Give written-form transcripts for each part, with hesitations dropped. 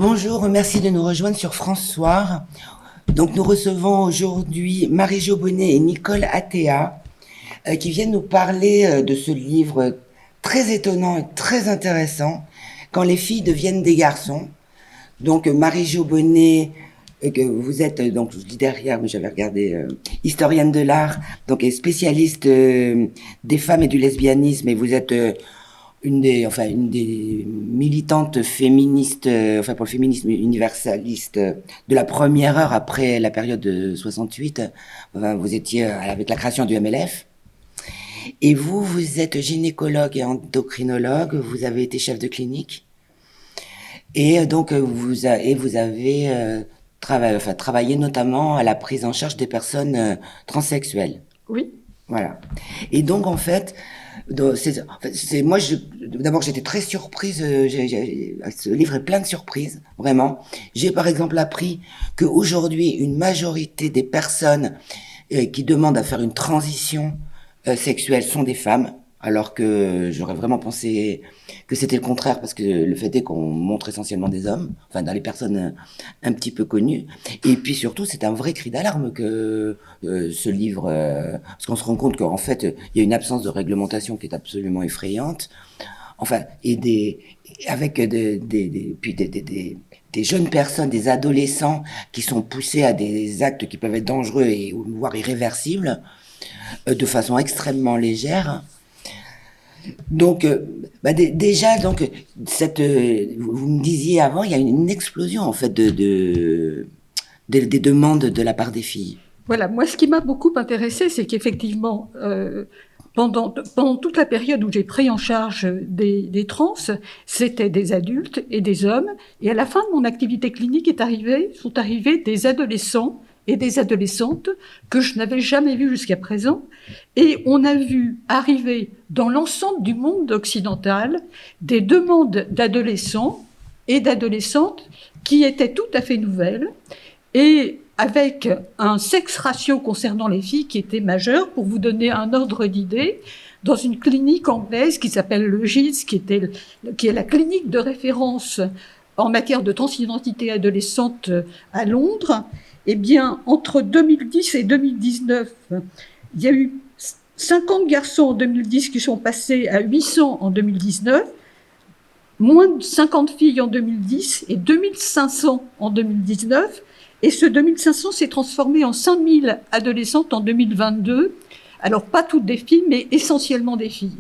Bonjour, merci de nous rejoindre sur France Soir. Donc nous recevons aujourd'hui Marie-Jo Bonnet et Nicole Athéa qui viennent nous parler de ce livre très étonnant et très intéressant, Quand les filles deviennent des garçons. Donc Marie-Jo Bonnet, que vous êtes, donc je vous dis derrière, mais j'avais regardé, historienne de l'art, donc et spécialiste des femmes et du lesbianisme, et vous êtes une des militantes féministes, pour le féminisme universaliste de la première heure après la période de 68. Vous étiez avec la création du MLF. Et vous êtes gynécologue et endocrinologue. Vous avez été chef de clinique. Et donc, vous avez travaillé notamment à la prise en charge des personnes transsexuelles. Oui. Voilà. Et donc, en fait, d'abord, j'étais très surprise. Ce livre est plein de surprises, vraiment. J'ai par exemple appris qu'aujourd'hui, une majorité des personnes qui demandent à faire une transition sexuelle sont des femmes, alors que j'aurais vraiment pensé que c'était le contraire, parce que le fait est qu'on montre essentiellement des hommes, enfin dans les personnes un petit peu connues. Et puis surtout, c'est un vrai cri d'alarme que ce livre, parce qu'on se rend compte qu'en fait, il y a une absence de réglementation qui est absolument effrayante. Enfin, avec des jeunes personnes, des adolescents qui sont poussés à des actes qui peuvent être dangereux et voire irréversibles, de façon extrêmement légère. Donc, déjà, donc, vous me disiez avant, il y a une explosion en fait des demandes de la part des filles. Voilà, moi ce qui m'a beaucoup intéressée, c'est qu'effectivement, pendant toute la période où j'ai pris en charge des trans, c'était des adultes et des hommes, et à la fin de mon activité clinique sont arrivés des adolescents et des adolescentes que je n'avais jamais vus jusqu'à présent, et on a vu arriver dans l'ensemble du monde occidental des demandes d'adolescents et d'adolescentes qui étaient tout à fait nouvelles, et avec un sexe ratio concernant les filles qui était majeur. Pour vous donner un ordre d'idée, dans une clinique anglaise qui s'appelle le GIDS, qui est la clinique de référence en matière de transidentité adolescente à Londres, eh bien, entre 2010 et 2019, il y a eu 50 garçons en 2010 qui sont passés à 800 en 2019, moins de 50 filles en 2010 et 2500 en 2019. Et ce 2500 s'est transformé en 5000 adolescentes en 2022. Alors, pas toutes des filles, mais essentiellement des filles.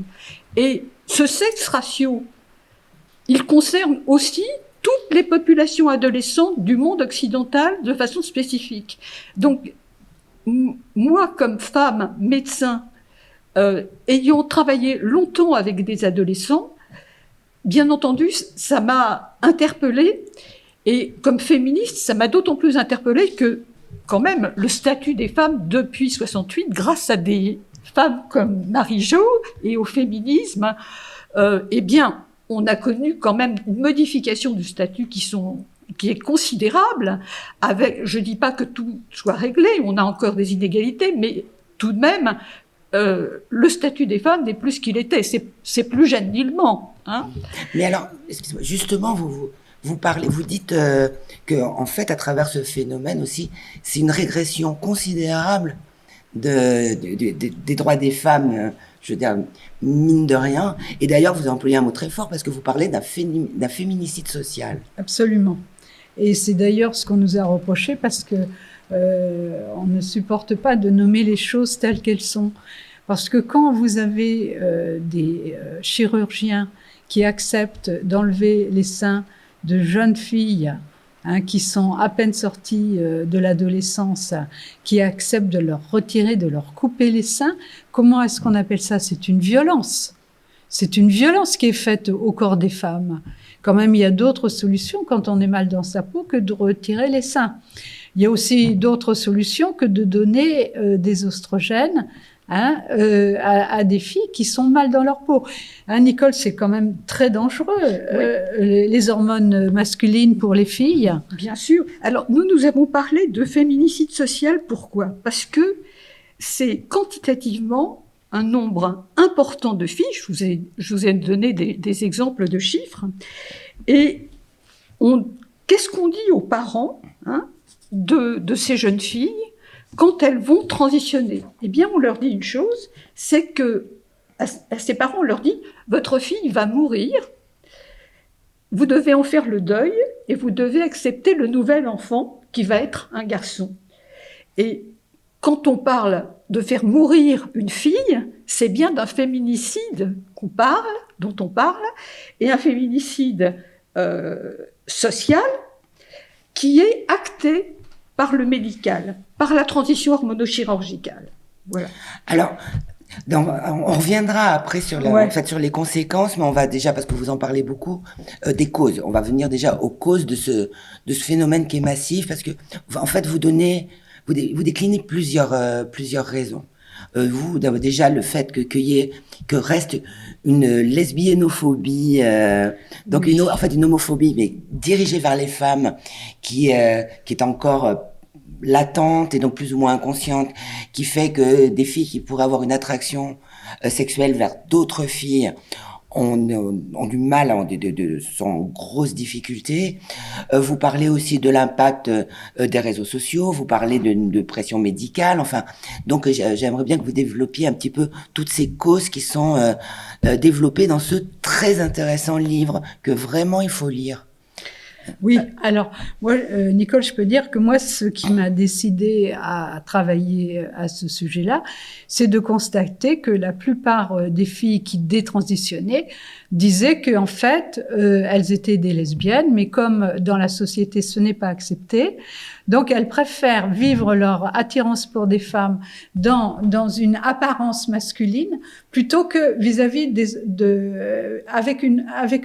Et ce sexe ratio, il concerne aussi toutes les populations adolescentes du monde occidental de façon spécifique. Donc, moi, comme femme médecin, ayant travaillé longtemps avec des adolescents, bien entendu, ça m'a interpellée. Et comme féministe, ça m'a d'autant plus interpellée que, quand même, le statut des femmes depuis 68, grâce à des femmes comme Marie-Jo et au féminisme, eh bien, on a connu quand même une modification du statut qui est considérable. Je dis pas que tout soit réglé, on a encore des inégalités, mais tout de même, le statut des femmes n'est plus ce qu'il était. C'est plus Jeanne Dielman, hein. Mais alors, excusez-moi, justement, vous dites que en fait, à travers ce phénomène aussi, c'est une régression considérable des droits des femmes, je veux dire, mine de rien. Et d'ailleurs, vous employez un mot très fort parce que vous parlez d'un féminicide social. Absolument. Et c'est d'ailleurs ce qu'on nous a reproché parce que on ne supporte pas de nommer les choses telles qu'elles sont. Parce que quand vous avez des chirurgiens qui acceptent d'enlever les seins de jeunes filles qui sont à peine sorties de l'adolescence, qui acceptent de leur retirer, de leur couper les seins, comment est-ce qu'on appelle ça? C'est une violence. C'est une violence qui est faite au corps des femmes. Quand même, il y a d'autres solutions quand on est mal dans sa peau que de retirer les seins. Il y a aussi d'autres solutions que de donner des oestrogènes à des filles qui sont mal dans leur peau. Nicole, c'est quand même très dangereux, oui. Les hormones masculines pour les filles. Bien sûr. Alors, nous avons parlé de féminicide social. Pourquoi? Parce que c'est quantitativement un nombre important de filles. Je vous ai donné des exemples de chiffres. Et qu'est-ce qu'on dit aux parents de ces jeunes filles quand elles vont transitionner? Eh bien, on leur dit une chose, c'est que à ces parents, on leur dit « Votre fille va mourir, vous devez en faire le deuil et vous devez accepter le nouvel enfant qui va être un garçon. » Et quand on parle de faire mourir une fille, c'est bien d'un féminicide dont on parle, et un féminicide social qui est acté par le médical, par la transition hormonochirurgicale. Voilà. Alors, on reviendra après sur, en fait, sur les conséquences, mais on va déjà, parce que vous en parlez beaucoup, des causes. On va venir déjà aux causes de ce phénomène qui est massif, parce que, en fait, vous déclinez plusieurs raisons. Vous, déjà, le fait que reste une lesbiennophobie, donc en fait une homophobie, mais dirigée vers les femmes, qui est encore latente et donc plus ou moins inconsciente, qui fait que des filles qui pourraient avoir une attraction sexuelle vers d'autres filles ont du mal, sont en grosse difficulté. Vous parlez aussi de l'impact des réseaux sociaux, vous parlez de pression médicale, enfin, donc j'aimerais bien que vous développiez un petit peu toutes ces causes qui sont développées dans ce très intéressant livre que vraiment il faut lire. Oui, alors moi, Nicole, je peux dire que moi, ce qui m'a décidé à travailler à ce sujet-là, c'est de constater que la plupart des filles qui détransitionnaient disaient qu'en fait, elles étaient des lesbiennes, mais comme dans la société, ce n'est pas accepté, donc elles préfèrent vivre leur attirance pour des femmes dans une apparence masculine plutôt que vis-à-vis avec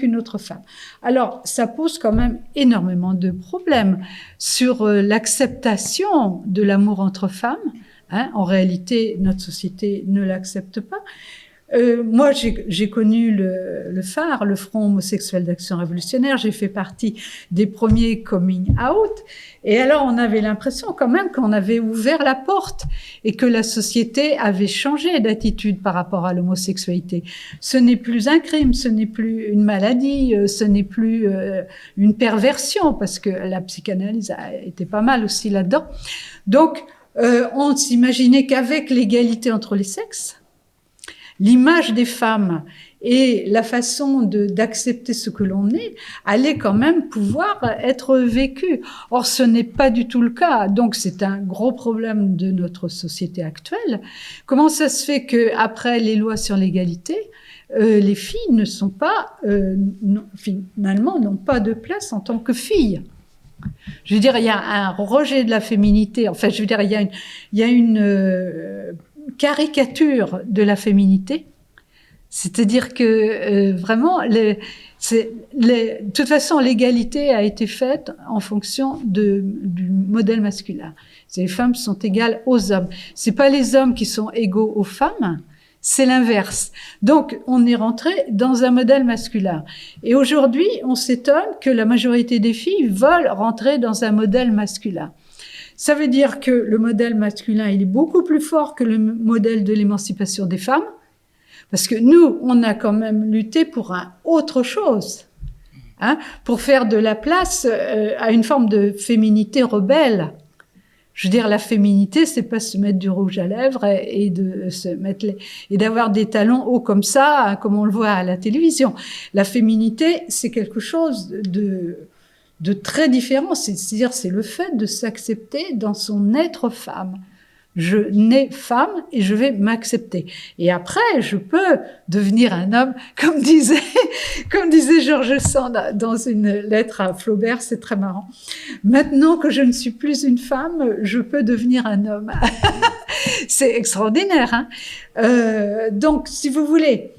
une autre femme. Alors, ça pose quand même énormément de problèmes sur l'acceptation de l'amour entre femmes. En réalité, notre société ne l'accepte pas. Moi, j'ai connu le phare, le Front homosexuel d'action révolutionnaire. J'ai fait partie des premiers coming out. Et alors, on avait l'impression quand même qu'on avait ouvert la porte et que la société avait changé d'attitude par rapport à l'homosexualité. Ce n'est plus un crime, ce n'est plus une maladie, ce n'est plus une perversion, parce que la psychanalyse a été pas mal aussi là-dedans. Donc, on s'imaginait qu'avec l'égalité entre les sexes, l'image des femmes et la façon d'accepter ce que l'on est allait quand même pouvoir être vécue. Or, ce n'est pas du tout le cas. Donc, c'est un gros problème de notre société actuelle. Comment ça se fait qu'après les lois sur l'égalité, les filles ne sont pas, finalement, n'ont pas de place en tant que filles? Je veux dire, il y a un rejet de la féminité. Enfin, je veux dire, il y a une caricature de la féminité. C'est-à-dire que vraiment, de toute façon, l'égalité a été faite en fonction du modèle masculin. Les femmes sont égales aux hommes. C'est pas les hommes qui sont égaux aux femmes, c'est l'inverse. Donc, on est rentré dans un modèle masculin. Et aujourd'hui, on s'étonne que la majorité des filles veulent rentrer dans un modèle masculin. Ça veut dire que le modèle masculin, il est beaucoup plus fort que le modèle de l'émancipation des femmes, parce que nous, on a quand même lutté pour autre chose, pour faire de la place à une forme de féminité rebelle. Je veux dire, la féminité, c'est pas se mettre du rouge à lèvres et de se mettre et d'avoir des talons hauts comme ça, comme on le voit à la télévision. La féminité, c'est quelque chose de très différent. C'est-à-dire, c'est le fait de s'accepter dans son être femme. Je nais femme et je vais m'accepter. Et après, je peux devenir un homme, comme disait Georges Sand dans une lettre à Flaubert, c'est très marrant. Maintenant que je ne suis plus une femme, je peux devenir un homme. C'est extraordinaire, hein. Donc, si vous voulez,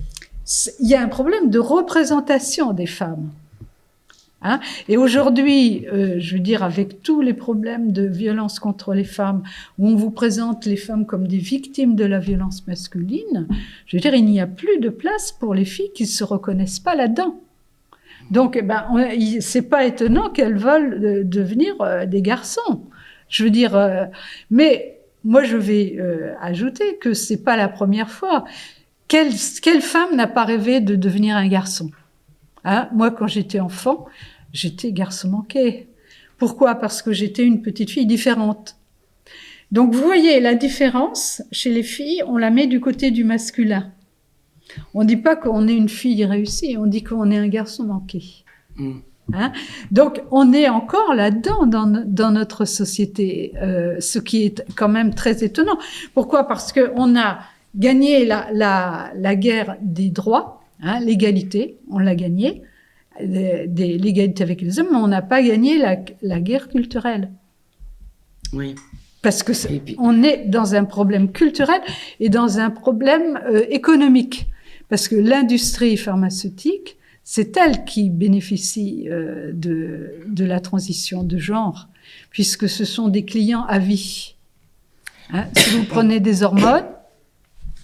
il y a un problème de représentation des femmes. Et aujourd'hui, je veux dire, avec tous les problèmes de violence contre les femmes, où on vous présente les femmes comme des victimes de la violence masculine, je veux dire, il n'y a plus de place pour les filles qui ne se reconnaissent pas là-dedans. Donc, c'est pas étonnant qu'elles veulent devenir des garçons. Je veux dire, mais moi, je vais ajouter que c'est pas la première fois. Quelle femme n'a pas rêvé de devenir un garçon? Moi, quand j'étais enfant, j'étais garçon manqué. Pourquoi? Parce que j'étais une petite fille différente. Donc, vous voyez, la différence, chez les filles, on la met du côté du masculin. On ne dit pas qu'on est une fille réussie, on dit qu'on est un garçon manqué. Hein? Donc, on est encore là-dedans dans notre société, ce qui est quand même très étonnant. Pourquoi? Parce qu'on a gagné la guerre des droits, hein, l'égalité, on l'a gagné, l'égalité avec les hommes, mais on n'a pas gagné la guerre culturelle. Oui. Parce que on est dans un problème culturel et dans un problème économique. Parce que l'industrie pharmaceutique, c'est elle qui bénéficie de la transition de genre, puisque ce sont des clients à vie. Hein, si vous prenez des hormones,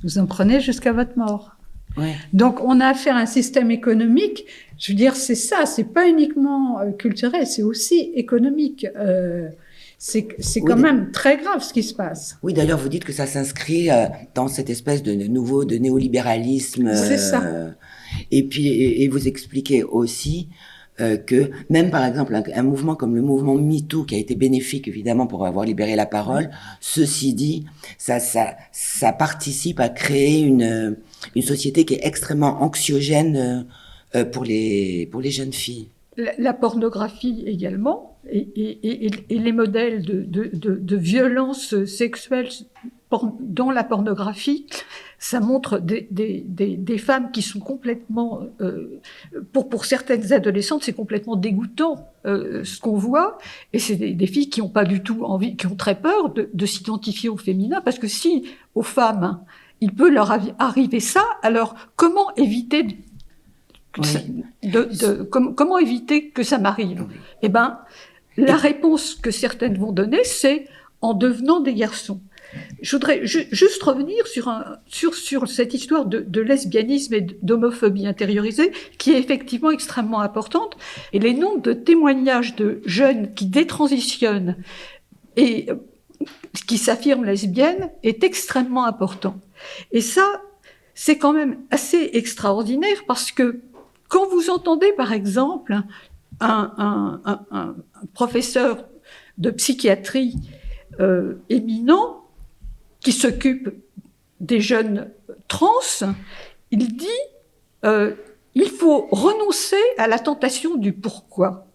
vous en prenez jusqu'à votre mort. Ouais. Donc, on a affaire à un système économique. Je veux dire, c'est ça, c'est pas uniquement culturel, c'est aussi économique. C'est quand même très grave ce qui se passe. Oui, d'ailleurs, vous dites que ça s'inscrit dans cette espèce de néolibéralisme. C'est ça. Et puis, et vous expliquez aussi que même, par exemple, un mouvement comme le mouvement MeToo, qui a été bénéfique, évidemment, pour avoir libéré la parole, ceci dit, ça participe à créer une société qui est extrêmement anxiogène pour les jeunes filles. La pornographie également, et les modèles de violence sexuelle dans la pornographie, ça montre des femmes qui sont complètement, pour certaines adolescentes, c'est complètement dégoûtant ce qu'on voit, et c'est des filles qui n'ont pas du tout envie, qui ont très peur de s'identifier au féminin, parce que si aux femmes, hein, il peut leur arriver ça, alors comment éviter comment éviter que ça m'arrive? Oui. Eh ben, la réponse que certaines vont donner, c'est en devenant des garçons. Je voudrais juste revenir sur cette histoire de lesbianisme et d'homophobie intériorisée, qui est effectivement extrêmement importante. Et les nombres de témoignages de jeunes qui détransitionnent et qui s'affirment lesbiennes est extrêmement important. Et ça, c'est quand même assez extraordinaire, parce que quand vous entendez, par exemple, un professeur de psychiatrie éminent qui s'occupe des jeunes trans, il dit il faut renoncer à la tentation du pourquoi.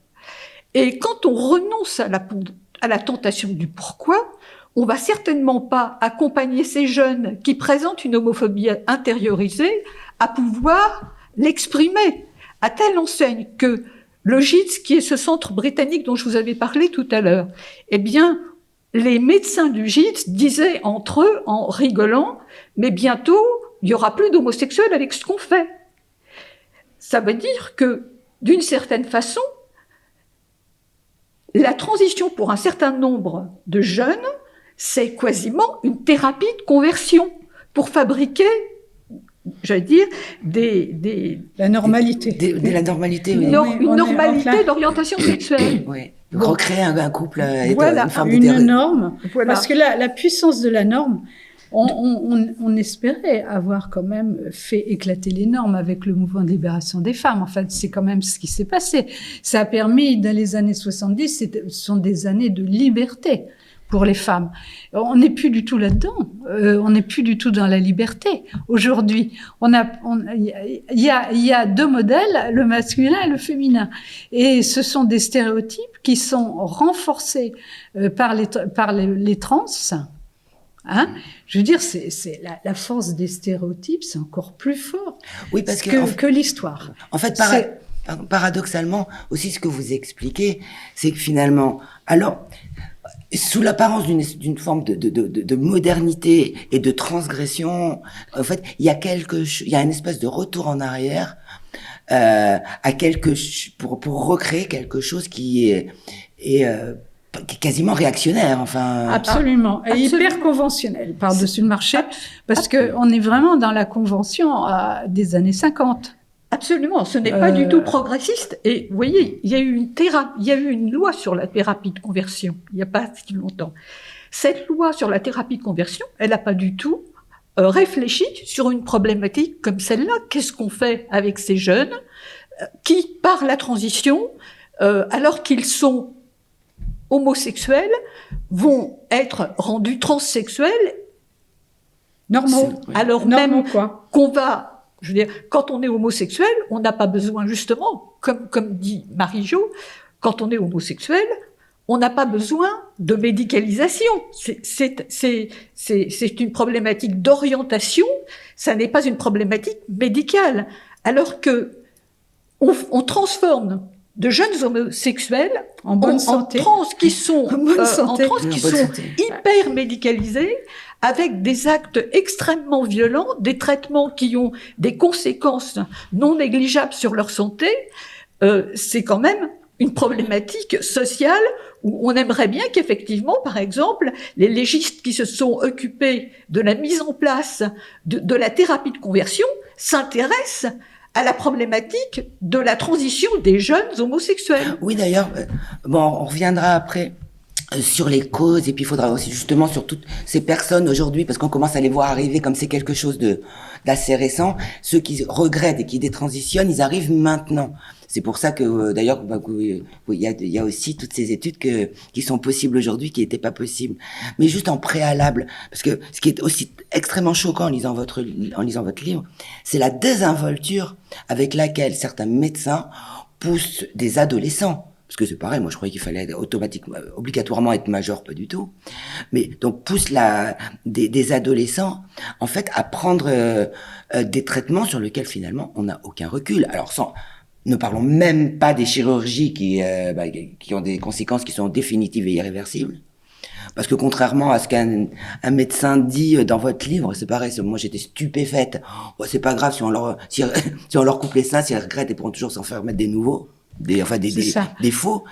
Et quand on renonce à la tentation du pourquoi, on va certainement pas accompagner ces jeunes qui présentent une homophobie intériorisée à pouvoir l'exprimer, à telle enseigne que le GIDS, qui est ce centre britannique dont je vous avais parlé tout à l'heure, eh bien, les médecins du GIDS disaient entre eux, en rigolant, mais bientôt, il y aura plus d'homosexuels avec ce qu'on fait. Ça veut dire que, d'une certaine façon, la transition pour un certain nombre de jeunes, c'est quasiment une thérapie de conversion pour fabriquer, j'allais dire, la normalité. La normalité, oui. Une normalité d'orientation sexuelle. Oui. Recréer un couple, voilà, une forme une norme. Voilà. Parce que la puissance de la norme, on espérait avoir quand même fait éclater les normes avec le mouvement de libération des femmes. En fait, c'est quand même ce qui s'est passé. Ça a permis, dans les années 70, ce sont des années de liberté pour les femmes. On n'est plus du tout là-dedans. On n'est plus du tout dans la liberté. Aujourd'hui, il y a deux modèles, le masculin et le féminin. Et ce sont des stéréotypes qui sont renforcés par les trans. Hein? Je veux dire, c'est la force des stéréotypes, c'est encore plus fort, oui, parce que l'histoire. En fait, paradoxalement, aussi ce que vous expliquez, c'est que finalement, alors, sous l'apparence d'une forme de modernité et de transgression, en fait, il y a une espèce de retour en arrière pour recréer quelque chose qui est quasiment réactionnaire, enfin. Absolument. Et hyper conventionnel par-dessus le marché, parce que on est vraiment dans la convention des années 50. Absolument, ce n'est pas du tout progressiste. Et vous voyez, il y a eu une loi sur la thérapie de conversion, il n'y a pas si longtemps. Cette loi sur la thérapie de conversion, elle n'a pas du tout réfléchi sur une problématique comme celle-là. Qu'est-ce qu'on fait avec ces jeunes qui, par la transition, alors qu'ils sont homosexuels vont être rendus transsexuels, Normaux. alors Normaux, même quoi. qu'on va, je veux dire, quand on est homosexuel, on n'a pas besoin, justement, comme dit Marie-Jo, quand on est homosexuel, on n'a pas besoin de médicalisation. C'est une problématique d'orientation, ça n'est pas une problématique médicale. Alors que on transforme de jeunes homosexuels En bonne santé. en trans qui sont, En bonne santé. en trans qui En bonne sont santé. hyper médicalisés, avec des actes extrêmement violents, des traitements qui ont des conséquences non négligeables sur leur santé. C'est quand même une problématique sociale où on aimerait bien qu'effectivement, par exemple, les légistes qui se sont occupés de la mise en place de la thérapie de conversion s'intéressent à la problématique de la transition des jeunes homosexuels. Oui, d'ailleurs, bon, on reviendra après sur les causes, et puis il faudra aussi justement sur toutes ces personnes aujourd'hui, parce qu'on commence à les voir arriver comme c'est quelque chose d'assez récent, ceux qui regrettent et qui détransitionnent, ils arrivent maintenant. C'est pour ça que d'ailleurs il y a aussi toutes ces études qui sont possibles aujourd'hui, qui n'étaient pas possibles. Mais juste en préalable, parce que ce qui est aussi extrêmement choquant en lisant votre livre, c'est la désinvolture avec laquelle certains médecins poussent des adolescents. Parce que c'est pareil, moi je croyais qu'il fallait obligatoirement être majeur, pas du tout. Mais donc pousse des adolescents en fait à prendre des traitements sur lesquels finalement on n'a aucun recul. Alors ne parlons même pas des chirurgies qui ont des conséquences qui sont définitives et irréversibles. Parce que contrairement à ce qu'un médecin dit dans votre livre, c'est pareil, moi j'étais stupéfaite. Oh, c'est pas grave si on leur coupe les seins, si elles regrettent, ils pourront toujours s'en faire mettre des nouveaux, des faux.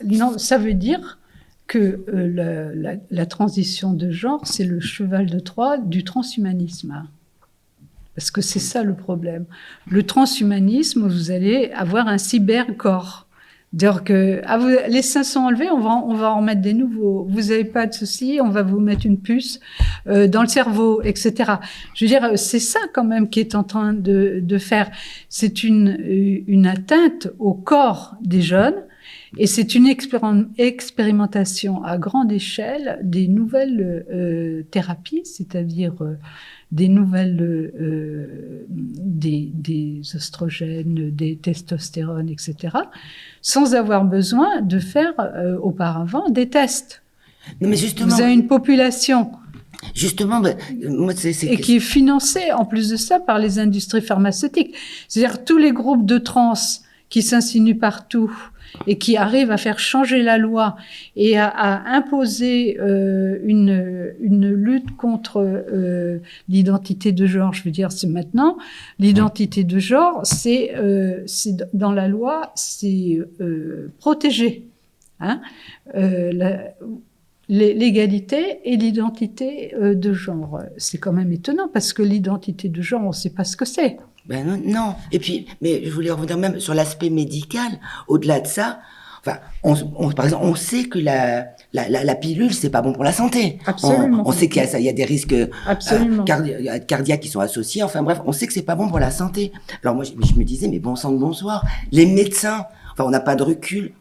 Non, ça veut dire que la transition de genre, c'est le cheval de Troie du transhumanisme. Parce que c'est ça le problème. Le transhumanisme, vous allez avoir un cybercorps. C'est-à-dire que les seins sont enlevés, on va en mettre des nouveaux. Vous n'avez pas de souci, on va vous mettre une puce dans le cerveau, etc. Je veux dire, c'est ça quand même qui est en train de faire. C'est une atteinte au corps des jeunes. Et c'est une expérimentation à grande échelle des nouvelles thérapies, c'est-à-dire des nouvelles des oestrogènes, des testostérones, etc., sans avoir besoin de faire auparavant des tests. Non, mais justement, vous avez une population moi, et qui est financée en plus de ça par les industries pharmaceutiques. C'est-à-dire tous les groupes de trans qui s'insinuent partout et qui arrivent à faire changer la loi et à imposer une lutte contre l'identité de genre. Je veux dire, c'est maintenant l'identité de genre, c'est dans la loi, c'est protégé. Hein, l'égalité et l'identité de genre. C'est quand même étonnant parce que l'identité de genre, on ne sait pas ce que c'est. Ben non. Et puis, mais je voulais revenir même sur l'aspect médical. Au-delà de ça, enfin, par exemple, on sait que la pilule, c'est pas bon pour la santé. Absolument. On sait qu'il y a des risques cardiaques qui sont associés. Enfin bref, on sait que c'est pas bon pour la santé. Alors moi, je me disais, mais bon sang de bonsoir, les médecins, enfin, on n'a pas de recul.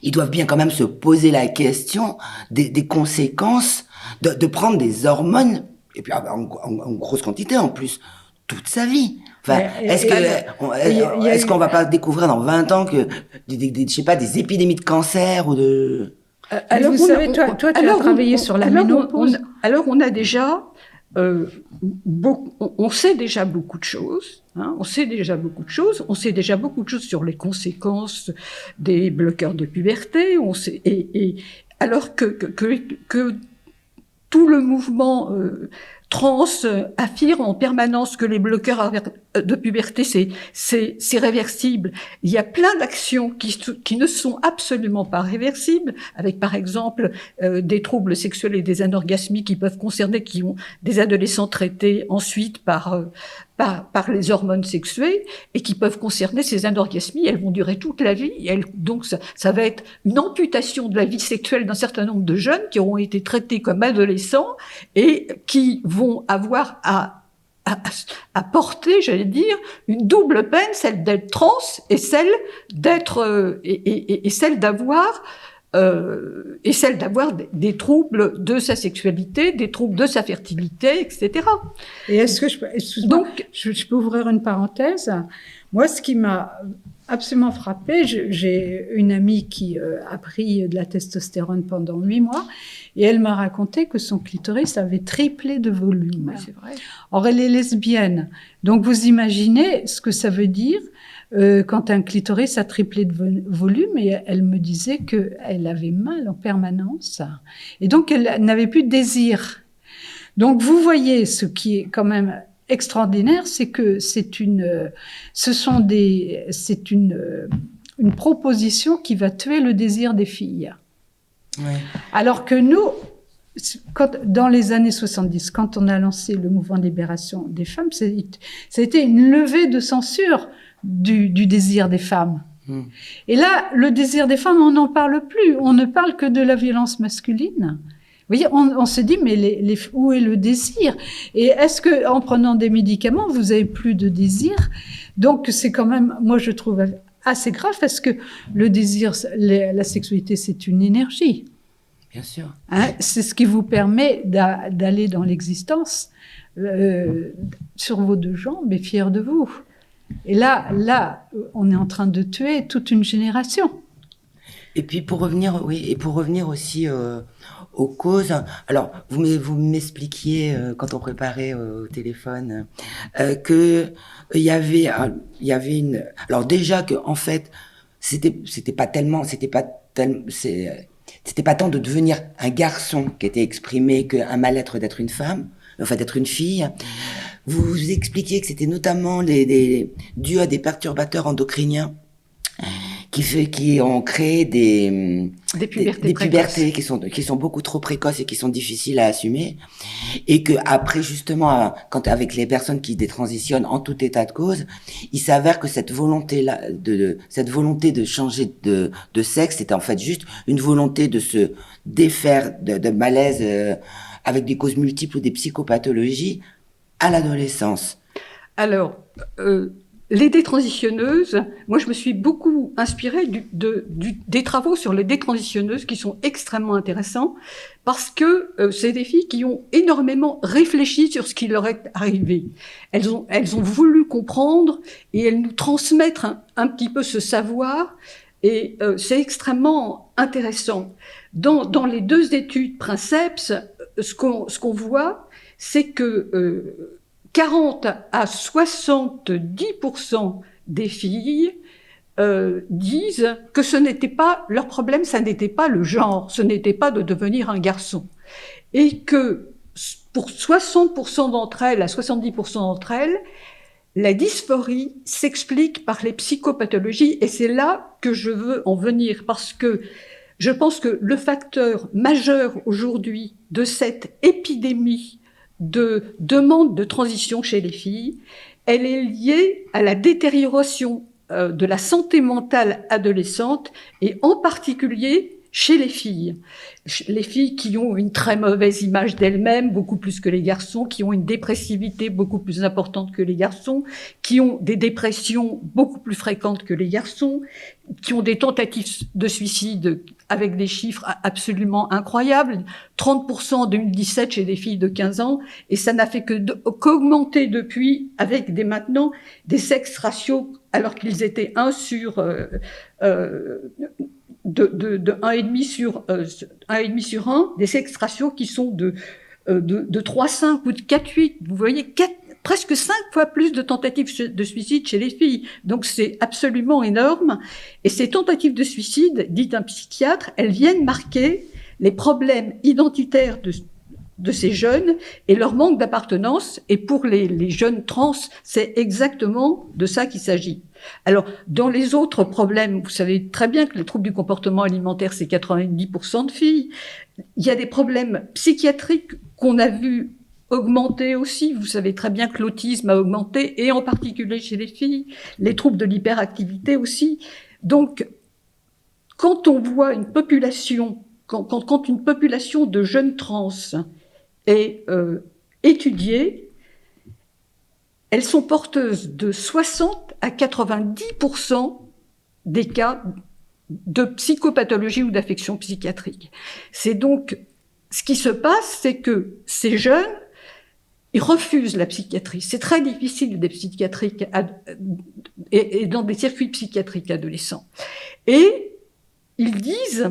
Ils doivent bien quand même se poser la question des conséquences de prendre des hormones, et puis en grosse quantité en plus, toute sa vie. Enfin, est-ce qu'on va pas découvrir dans 20 ans que je sais pas, des épidémies de cancer ou de... Alors vous savez, toi tu as travaillé sur la ménopause. Alors on a déjà on sait déjà beaucoup de choses. Hein, on sait déjà beaucoup de choses. On sait déjà beaucoup de choses sur les conséquences des bloqueurs de puberté. On sait, alors que tout le mouvement trans affirme en permanence que les bloqueurs de puberté, c'est réversible. Il y a plein d'actions qui ne sont absolument pas réversibles, avec par exemple des troubles sexuels et des anorgasmies qui peuvent concerner, qui ont des adolescents traités ensuite par les hormones sexuées et qui peuvent concerner ces anorgasmies. Elles vont durer toute la vie. Donc ça va être une amputation de la vie sexuelle d'un certain nombre de jeunes qui auront été traités comme adolescents et qui vont avoir à à porter, j'allais dire, une double peine, celle d'être trans et celle d'être et celle d'avoir des troubles de sa sexualité, des troubles de sa fertilité, etc. Et est-ce que je peux ouvrir une parenthèse? Moi, ce qui m'a absolument frappée, j'ai une amie qui a pris de la testostérone pendant 8 mois, et elle m'a raconté que son clitoris avait triplé de volume. Ouais, c'est vrai. Or, elle est lesbienne. Donc, vous imaginez ce que ça veut dire quand un clitoris a triplé de volume, et elle me disait qu'elle avait mal en permanence. Et donc, elle n'avait plus de désir. Donc, vous voyez, ce qui est quand même extraordinaire, c'est que c'est une proposition qui va tuer le désir des filles. Ouais. Alors que nous, dans les années 70, quand on a lancé le mouvement de libération des femmes, ça a été une levée de censure du désir des femmes. Et là, le désir des femmes, on n'en parle plus. On ne parle que de la violence masculine. Vous voyez, on se dit, mais où est le désir? Et est-ce que, en prenant des médicaments, vous avez plus de désir? Donc, c'est quand même, moi, je trouve assez grave, parce que le désir, la sexualité, c'est une énergie. Bien sûr. Hein, c'est ce qui vous permet d'aller dans l'existence sur vos 2 jambes et fier de vous. Et là, on est en train de tuer toute une génération. Et puis pour revenir aussi aux causes. Alors vous m'expliquiez quand on préparait au téléphone que il y avait une. Alors déjà que en fait c'était pas tant de devenir un garçon qui était exprimé qu'un mal-être d'être une femme, enfin d'être une fille. Vous expliquiez que c'était notamment dû à des perturbateurs endocriniens qui ont créé des pubertés qui sont beaucoup trop précoces et qui sont difficiles à assumer, et que après justement avec les personnes qui détransitionnent en tout état de cause, il s'avère que cette volonté de changer de sexe, c'était en fait juste une volonté de se défaire de malaise avec des causes multiples ou des psychopathologies à l'adolescence. Alors, les détransitionneuses, moi je me suis beaucoup inspirée des travaux sur les détransitionneuses qui sont extrêmement intéressants, parce que c'est des filles qui ont énormément réfléchi sur ce qui leur est arrivé. Elles ont voulu comprendre et elles nous transmettent un petit peu ce savoir, et c'est extrêmement intéressant. Dans les 2 études Princeps, ce qu'on voit, c'est que 40 à 70% des filles disent que ce n'était pas leur problème, ça n'était pas le genre, ce n'était pas de devenir un garçon, et que pour 60% d'entre elles, à 70% d'entre elles, la dysphorie s'explique par les psychopathologies, et c'est là que je veux en venir, parce que je pense que le facteur majeur aujourd'hui de cette épidémie de demande de transition chez les filles, elle est liée à la détérioration de la santé mentale adolescente, et en particulier chez les filles. Les filles qui ont une très mauvaise image d'elles-mêmes, beaucoup plus que les garçons, qui ont une dépressivité beaucoup plus importante que les garçons, qui ont des dépressions beaucoup plus fréquentes que les garçons, qui ont des tentatives de suicide avec des chiffres absolument incroyables, 30% en 2017 chez des filles de 15 ans, et ça n'a fait qu'augmenter depuis, avec maintenant des sex ratios, alors qu'ils étaient 1 sur... de 1,5 sur 1, des sex ratios qui sont de 3,5 ou de 4,8. Vous voyez, presque 5 fois plus de tentatives de suicide chez les filles. Donc c'est absolument énorme. Et ces tentatives de suicide, dit un psychiatre, elles viennent marquer les problèmes identitaires de ces jeunes et leur manque d'appartenance. Et pour les jeunes trans, c'est exactement de ça qu'il s'agit. Alors, dans les autres problèmes, vous savez très bien que les troubles du comportement alimentaire, c'est 90% de filles. Il y a des problèmes psychiatriques qu'on a vus augmenter aussi. Vous savez très bien que l'autisme a augmenté, et en particulier chez les filles, les troubles de l'hyperactivité aussi. Donc, quand on voit une population, quand une population de jeunes trans est étudiée, elles sont porteuses de 60 à 90% des cas de psychopathologie ou d'affection psychiatrique. C'est donc, ce qui se passe, c'est que ces jeunes, ils refusent la psychiatrie. C'est très difficile d'être psychiatrique et dans des circuits psychiatriques adolescents. Et ils disent,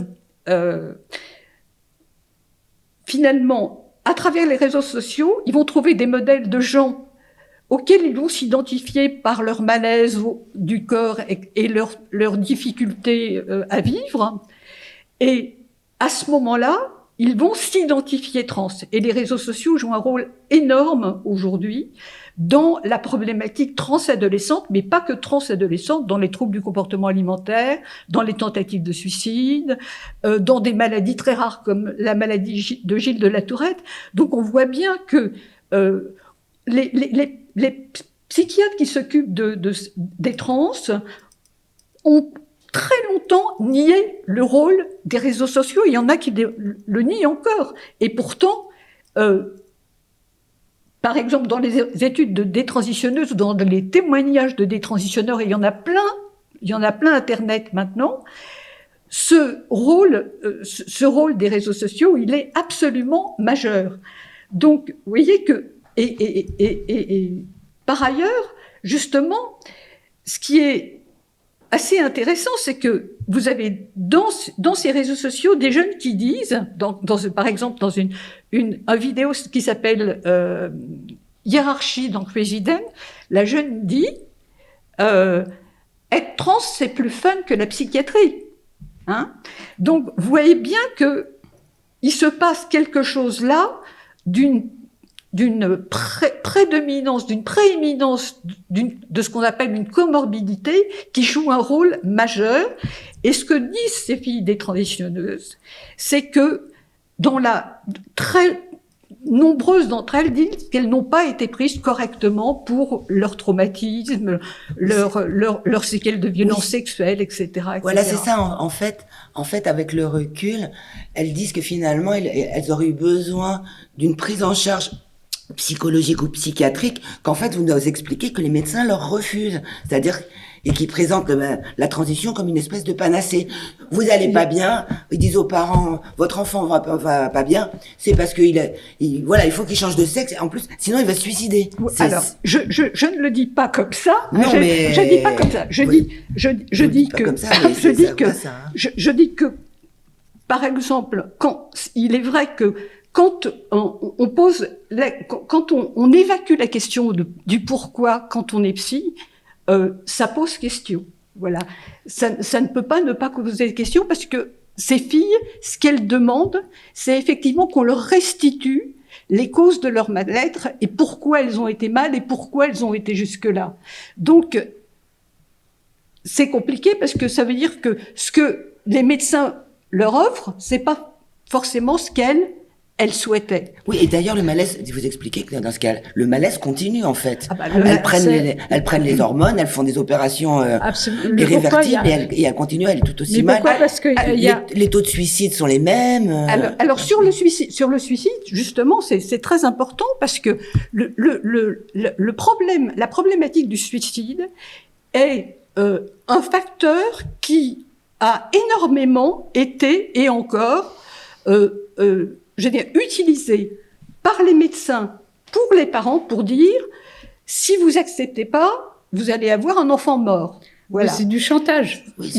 finalement, à travers les réseaux sociaux, ils vont trouver des modèles de gens auxquels ils vont s'identifier par leur malaise du corps et leur difficulté à vivre. Et à ce moment-là, ils vont s'identifier trans. Et les réseaux sociaux jouent un rôle énorme aujourd'hui dans la problématique transadolescente, mais pas que transadolescente, dans les troubles du comportement alimentaire, dans les tentatives de suicide, dans des maladies très rares comme la maladie de Gilles de la Tourette. Donc on voit bien que les psychiatres qui s'occupent des trans ont très longtemps nié le rôle des réseaux sociaux. Il y en a qui le nient encore. Et pourtant, par exemple, dans les études de détransitionneuses, dans les témoignages de détransitionneurs, et il y en a plein Internet maintenant, ce rôle des réseaux sociaux, il est absolument majeur. Donc, vous voyez que et par ailleurs, justement, ce qui est assez intéressant, c'est que vous avez dans ces réseaux sociaux des jeunes qui disent, par exemple dans une vidéo qui s'appelle Hiérarchie dans Crazy Dan, la jeune dit être trans c'est plus fun que la psychiatrie. Hein? Donc vous voyez bien que il se passe quelque chose là d'une prédominance, d'une prééminence de ce qu'on appelle une comorbidité qui joue un rôle majeur. Et ce que disent ces filles détransitionneuses, c'est que très nombreuses d'entre elles disent qu'elles n'ont pas été prises correctement pour leur traumatisme, leur séquelles de violence sexuelle, etc. Voilà, c'est ça. En fait, avec le recul, elles disent que finalement, elles auraient eu besoin d'une prise en charge psychologique ou psychiatrique, qu'en fait, vous nous expliquez que les médecins leur refusent. C'est-à-dire, et qui présentent la transition comme une espèce de panacée. Vous allez pas bien, ils disent aux parents, votre enfant va pas bien, c'est parce que il faut qu'il change de sexe, en plus, sinon il va se suicider. Alors, je ne le dis pas comme ça. Non, mais je dis pas comme ça. Je dis que, par exemple, il est vrai que quand on pose, quand on évacue la question du pourquoi quand on est psy, ça pose question. Voilà. Ça ne peut pas ne pas poser question parce que ces filles, ce qu'elles demandent, c'est effectivement qu'on leur restitue les causes de leur mal-être et pourquoi elles ont été mal et pourquoi elles ont été jusque-là. Donc, c'est compliqué parce que ça veut dire que ce que les médecins leur offrent, c'est pas forcément ce qu'elles souhaitaient. Oui, et d'ailleurs, le malaise, vous expliquez que dans ce cas, le malaise continue, en fait. Elles prennent les hormones, elles font des opérations irréversibles, et elles continuent, elles tout aussi mal. Pourquoi? Parce que les taux de suicide sont les mêmes. Alors sur le suicide, justement, c'est très important parce que le problème, la problématique du suicide est un facteur qui a énormément été et encore utilisé par les médecins pour les parents pour dire si vous acceptez pas, vous allez avoir un enfant mort. Voilà. C'est du chantage. Oui,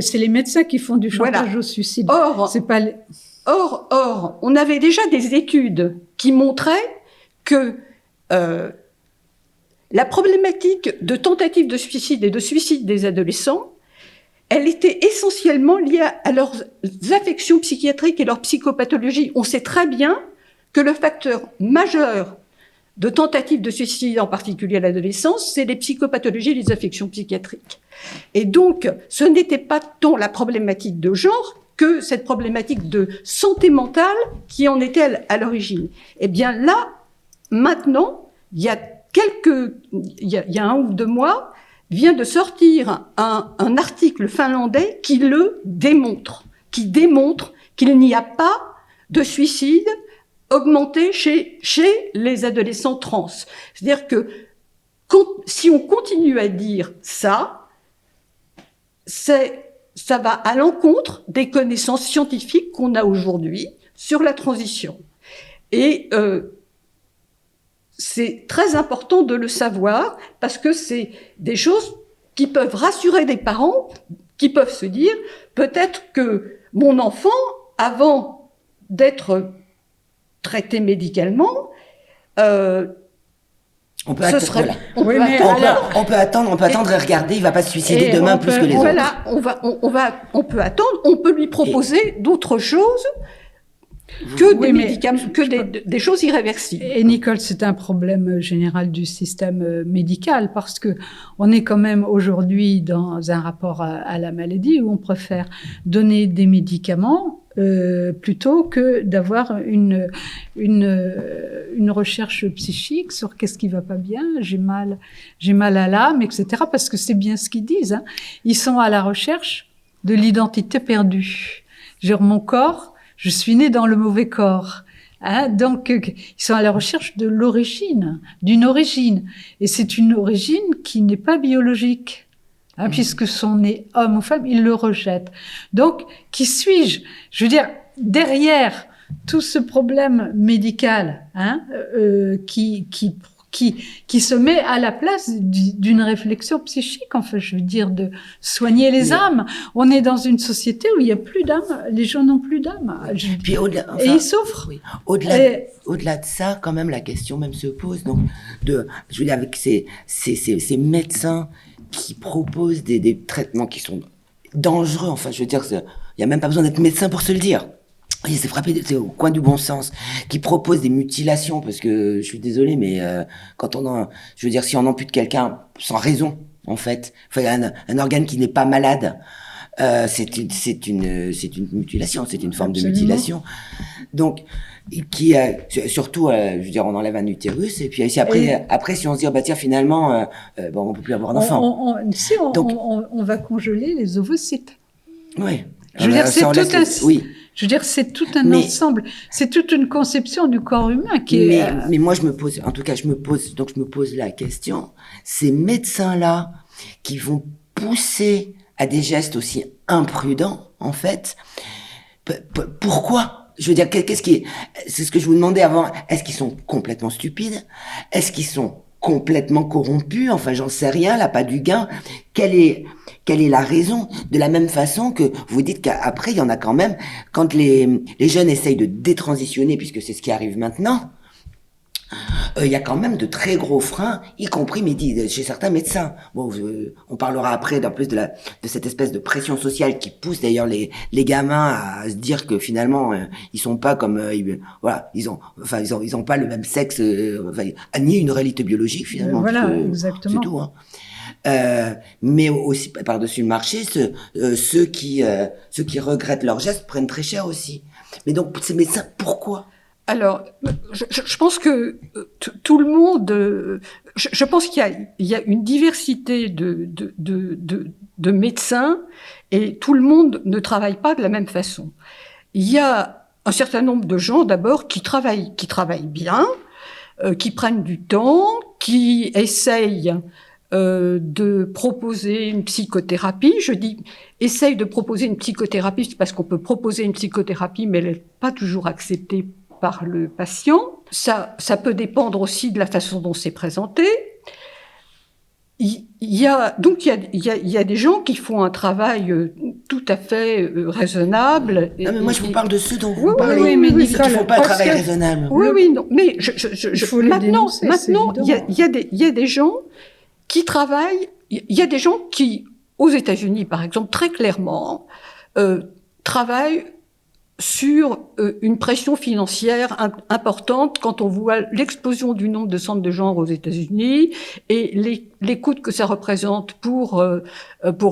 c'est les médecins qui font du chantage au suicide. Or, on avait déjà des études qui montraient que la problématique de tentative de suicide et de suicide des adolescents, elle était essentiellement liée à leurs affections psychiatriques et leur psychopathologie. On sait très bien que le facteur majeur de tentative de suicide, en particulier à l'adolescence, c'est les psychopathologies et les affections psychiatriques. Et donc, ce n'était pas tant la problématique de genre que cette problématique de santé mentale qui en était à l'origine. Eh bien là, maintenant, il y a 1 ou 2 mois, vient de sortir un article finlandais qui démontre qu'il n'y a pas de suicide augmenté chez les adolescents trans. C'est-à-dire que si on continue à dire ça, ça va à l'encontre des connaissances scientifiques qu'on a aujourd'hui sur la transition. Et c'est très important de le savoir parce que c'est des choses qui peuvent rassurer des parents qui peuvent se dire peut-être que mon enfant, avant d'être traité médicalement, On peut, ce att- serait. voilà. On Oui, peut mais attendre. On peut attendre et regarder, il va pas se suicider Et demain on plus peut- que les autres. Voilà, on peut attendre, on peut lui proposer d'autres choses que Oui, des mais médicaments, des choses irréversibles. Et Nicole, c'est un problème général du système médical parce que on est quand même aujourd'hui dans un rapport à la maladie où on préfère donner des médicaments plutôt que d'avoir une recherche psychique sur qu'est-ce qui va pas bien, j'ai mal à l'âme, etc. Parce que c'est bien ce qu'ils disent. Hein. Ils sont à la recherche de l'identité perdue. Mon corps, je suis né dans le mauvais corps. Hein, donc, ils sont à la recherche de l'origine, d'une origine. Et c'est une origine qui n'est pas biologique. Hein, puisque sont nés homme ou femme, ils le rejettent. Donc, qui suis-je? Je veux dire, derrière tout ce problème médical, hein, qui se met à la place d'une réflexion psychique, enfin, je veux dire, de soigner les âmes. On est dans une société où il n'y a plus d'âme, les gens n'ont plus d'âme. Puis Et ils souffrent. Oui. Au-delà de ça, quand même, la question même se pose. Donc, je veux dire, avec ces médecins qui proposent des traitements qui sont dangereux. Enfin, je veux dire, il n'y a même pas besoin d'être médecin pour se le dire. Oui, c'est au coin du bon sens, qui propose des mutilations, parce que je suis désolé, mais je veux dire, si on ampute quelqu'un sans raison, en fait, enfin, un organe qui n'est pas malade, c'est une mutilation, c'est une forme Absolument. de mutilation. Donc, surtout, je veux dire, on enlève un utérus, et puis après, si on se dit, bah tiens, finalement, bon, on peut plus avoir d'enfant. On va congeler les ovocytes. Oui. Je veux dire, c'est tout un. Oui. Je veux dire, c'est tout un ensemble. C'est toute une conception du corps humain qui est. Mais moi, je me pose la question. Ces médecins-là, qui vont pousser à des gestes aussi imprudents, en fait, pourquoi? Je veux dire, c'est ce que je vous demandais avant. Est-ce qu'ils sont complètement stupides? Est-ce qu'ils sont complètement corrompus? Enfin, j'en sais rien, là, pas du gain. Quelle est la raison? De la même façon que vous dites qu'après, il y en a quand même, quand les jeunes essayent de détransitionner, puisque c'est ce qui arrive maintenant, il y a quand même de très gros freins, y compris chez certains médecins. Bon, on parlera après d'un plus de cette espèce de pression sociale qui pousse d'ailleurs les gamins à se dire que finalement ils sont pas comme voilà, ils ont pas le même sexe, ni une réalité biologique finalement. Voilà, exactement. C'est tout. Hein. Mais aussi par-dessus le marché, ceux qui regrettent leurs gestes prennent très cher aussi. Mais donc ces médecins, pourquoi? Alors, je pense que tout le monde, je pense qu'il y a une diversité de médecins et tout le monde ne travaille pas de la même façon. Il y a un certain nombre de gens d'abord qui travaillent bien, qui prennent du temps, qui essayent de proposer une psychothérapie. Je dis essaye de proposer une psychothérapie, c'est parce qu'on peut proposer une psychothérapie, mais elle n'est pas toujours acceptée par le patient. Ça peut dépendre aussi de la façon dont c'est présenté. Il y a des gens qui font un travail tout à fait raisonnable. Non, mais moi, je vous parle de ceux dont vous parlez. Oui, mais Ceux Nicole, qui font pas un travail raisonnable. Oui, non. Mais maintenant, il y a des gens qui travaillent. Il y a des gens qui, aux États-Unis, par exemple, très clairement, travaillent sur une pression financière importante quand on voit l'explosion du nombre de centres de genre aux États-Unis et les coûts que ça représente pour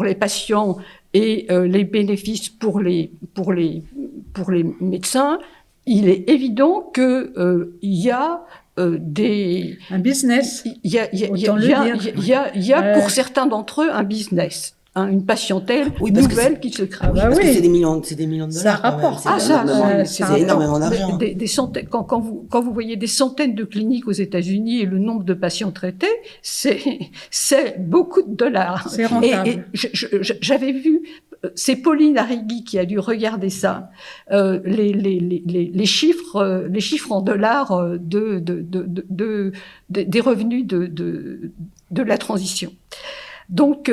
les patients et les bénéfices pour les médecins. Il est évident que il y a un business. Il y a pour certains d'entre eux un business. une patientèle Oui, parce que nouvelle qui se crée. Ah bah Parce que oui. c'est des millions de dollars. Ça quand même. rapporte. Ah, ça, C'est énormément d'argent. Des centaines, quand vous voyez des centaines de cliniques aux États-Unis et le nombre de patients traités, c'est beaucoup de dollars. C'est rentable. Et j'avais vu, c'est Pauline Arrighi qui a dû regarder ça, les chiffres en dollars des revenus de la transition. Donc,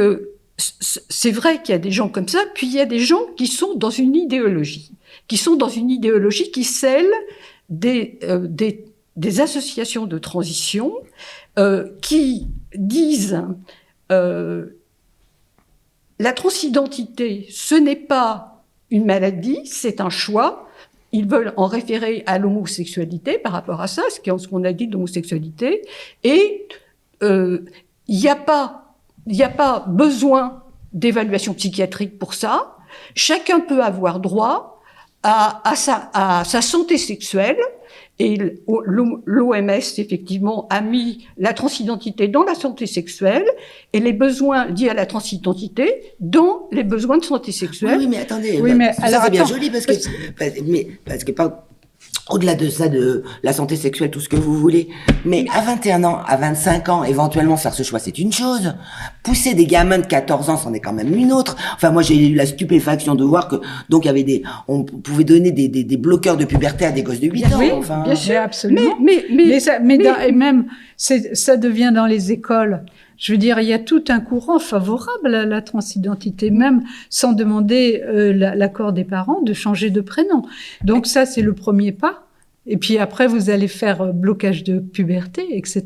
c'est vrai qu'il y a des gens comme ça, puis il y a des gens qui sont dans une idéologie, qui scelle des associations de transition qui disent la transidentité, ce n'est pas une maladie, c'est un choix. Ils veulent en référer à l'homosexualité par rapport à ça, ce qu'on a dit de l'homosexualité, et il n'y a pas besoin d'évaluation psychiatrique pour ça. Chacun peut avoir droit à sa santé sexuelle. Et l'OMS, effectivement, a mis la transidentité dans la santé sexuelle et les besoins liés à la transidentité dans les besoins de santé sexuelle. Oui, mais attendez. Oui, mais ça, alors, c'est bien attends. joli parce que au-delà de ça, de la santé sexuelle, tout ce que vous voulez. Mais à 21 ans, à 25 ans, éventuellement faire ce choix, c'est une chose. Pousser des gamins de 14 ans, c'en est quand même une autre. Enfin, moi, j'ai eu la stupéfaction de voir que, donc, il y avait on pouvait donner des bloqueurs de puberté à des gosses de 8 ans. Oui, Enfin. bien sûr, absolument. Mais Et même, ça devient dans les écoles. Je veux dire, il y a tout un courant favorable à la transidentité, même sans demander l'accord des parents de changer de prénom. Donc ça, c'est le premier pas. Et puis après, vous allez faire blocage de puberté, etc.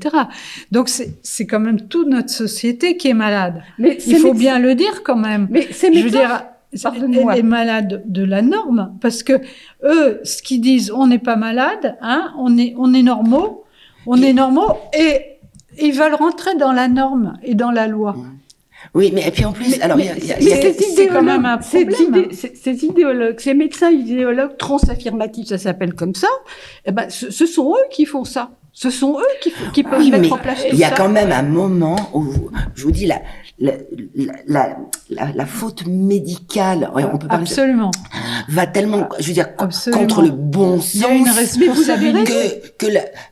Donc c'est quand même toute notre société qui est malade. Mais Il faut bien le dire quand même. Mais c'est Je veux dire, pardonne-moi. elle est malade de la norme, parce que eux, ce qu'ils disent, on n'est pas malade, hein, on est normaux, et ils veulent rentrer dans la norme et dans la loi. Oui, mais et puis en plus, alors il y a c'est quand même un problème. Ces idéologues, ces médecins idéologues transaffirmatifs, ça s'appelle comme ça, eh ben, ce sont eux qui font ça. Ce sont eux qui peuvent mettre en place tout ça. Il y a quand même un moment où, je vous dis, la faute médicale, on peut parler Absolument. va tellement, je veux dire, Absolument. contre le bon sens. Il y a une responsabilité.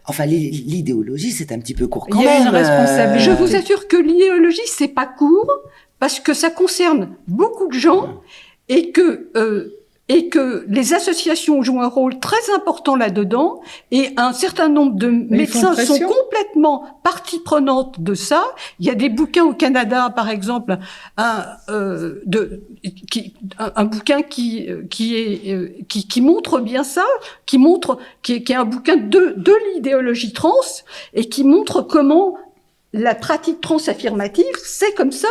Enfin, l'idéologie, c'est un petit peu court quand Il y a même. une responsabilité. Je vous assure que l'idéologie, c'est pas court, parce que ça concerne beaucoup de gens, et que les associations jouent un rôle très important là-dedans, et un certain nombre de médecins sont complètement partie prenante de ça. Il y a des bouquins au Canada, par exemple, un bouquin qui montre bien ça, qui est un bouquin de l'idéologie trans, et qui montre comment la pratique transaffirmative, c'est comme ça.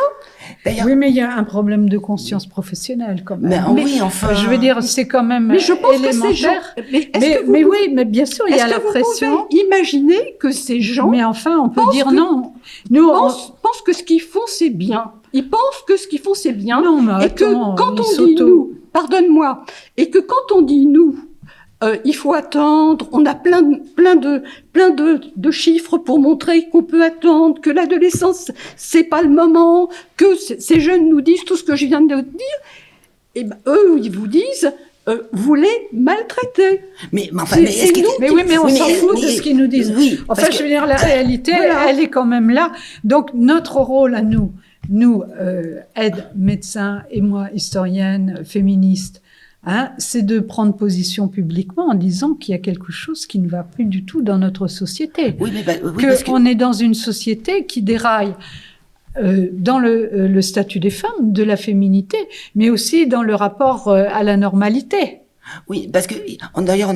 Oui, mais il y a un problème de conscience professionnelle quand même. Mais oui, enfin. Je veux dire, c'est quand même mais je pense élémentaire. Que ces gens, mais oui, mais bien sûr, il y a la pression. Vous pouvez imaginer que ces gens. Mais enfin, on peut dire non. Nous, pensent que ce qu'ils font, c'est bien. Ils pensent que ce qu'ils font, c'est bien. Non, mais et que quand on dit nous, pardonne-moi, et que quand on dit nous, il faut attendre. On a plein de chiffres pour montrer qu'on peut attendre, que l'adolescence c'est pas le moment, que ces jeunes nous disent tout ce que je viens de dire. Et ben eux, ils vous disent, vous les maltraitez. Mais enfin, mais oui, mais on s'en fout de ce qu'ils nous disent. Oui, enfin, je veux dire, la réalité, elle est quand même là. Donc notre rôle à nous, aides médecins et moi, historienne, féministe. Hein, c'est de prendre position publiquement en disant qu'il y a quelque chose qui ne va plus du tout dans notre société. Oui, mais qu'on est dans une société qui déraille dans le statut des femmes, de la féminité, mais aussi dans le rapport à la normalité. Oui, parce que d'ailleurs,